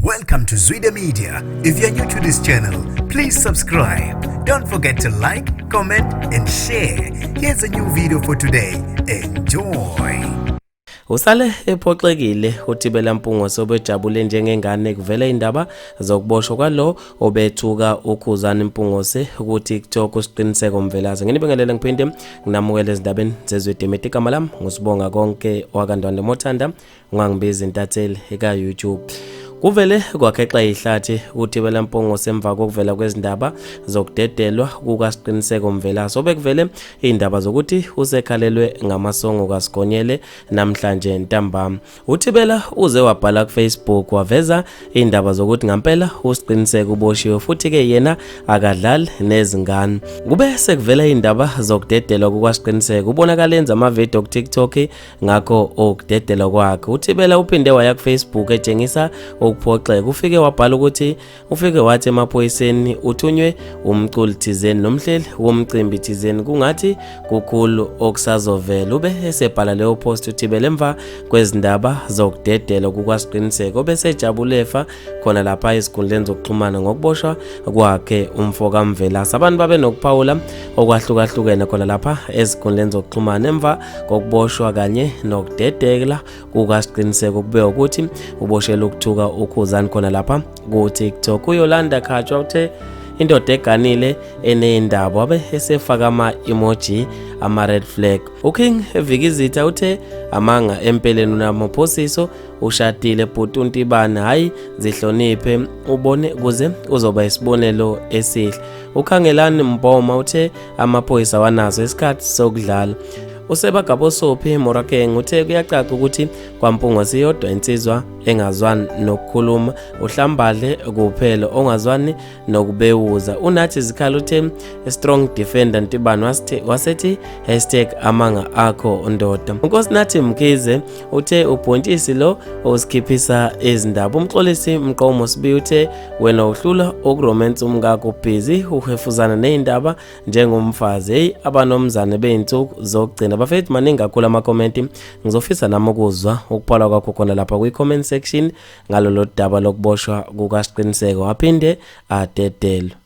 Welcome to Zwida Media. If you're new to this channel, please subscribe. Don't forget to like, comment and share. Here's a new video for today. Enjoy. Usale ephoxekile uThibela Mpungose obejabule njengengane kuvela indaba zokuboshwa kwalo obethuka uKhuzani Mpungose ukuthi TikTok usiqiniseko Mvelazi. Nginibingelele ngiphinde nginamukele ezindabeni zezwedemeti igama lami ngusibonga konke wakandwande Mothanda ungangibiza intatheli eka YouTube. Kuvele kwakhexa ihlathi uThibela Mpungose emva kokuvela kwezindaba zokudedelwa kukasiqiniseko Mvelazi obekuvele indaba zokuthi usekhalelwe ngamasongo kaSigonyela namhlanje ntambama. uThibela uze wabhala ku Facebook waveza indaba zokuthi ngempela usiqiniseko uboshiwe futhi ke yena akadlali nezingane. Kube sekuvela indaba zokudedelwa kukasiqiniseko ubonakala enza ama video ku TikTok ngakho okudedelwa kwakhe. uThibela uphinde waya ku Facebook etshengisa ukuphoxeka ufike wabhala ukuthi ufike wathi emaphoyiseni uthunywe umculi thizeni nomhleli womcimbi thizeni kungathi kukhulu okusazovela. Ube esebhala leyo post uThibela emva kwezindaba zokudedela kukasiqiniseko bese jabulefa khona lapha esikhundleni zokuxhumana ngokuboshwa kwakhe umfoka Mvelazi. Abantu babe nokuphawula okwahlukahlukene khona lapha esikhundleni zokuxhumana emva kokuboshwa kanye nokudedela kukasiqiniseko kube ukuthi uboshela ukuthuka uKhuzani khona lapha ku TikTok. uYolanda Khatshwa uthe indoda eganile enendaba wabe esefaka ama-emoji ama-red flag. uKing Vikizitha uthe amanga empeleni unamaphosiso ushadile bhuti uNtibane hayi zihloniphe ubone kuze uzoba isibonelo esihle. uKhangelani Mboma uthe amaphoyisa wanazo isikhathi sokudlala. uSebagabo Sophi Morakeng uthe kuyacaca ukuthi kwaMpungose yodwa insizwa engazwani nokukhuluma uhlambadle kuphela ongazwani nokubewuza. uNathi Zikhala uthe strong defender Ntibane wasethi #amanga akho ndoda. uNkosinathi Mkhize uthe ubhontshisi lo osikhiphisa izindaba. umxolisi Mqomo Sibi uthe wena uhlula ukuromance umngakho busy uhefuzana nezindaba njengomfazi. hey abanomzane beyinsuku zokugcina bafethu maningi kakhulu ama comment ngizofisa nami ukuzwa ukuphala kwakho khona lapha kwi comment section ngalolu daba lokuboshwa kukasiqiniseko waphinde adedelwe.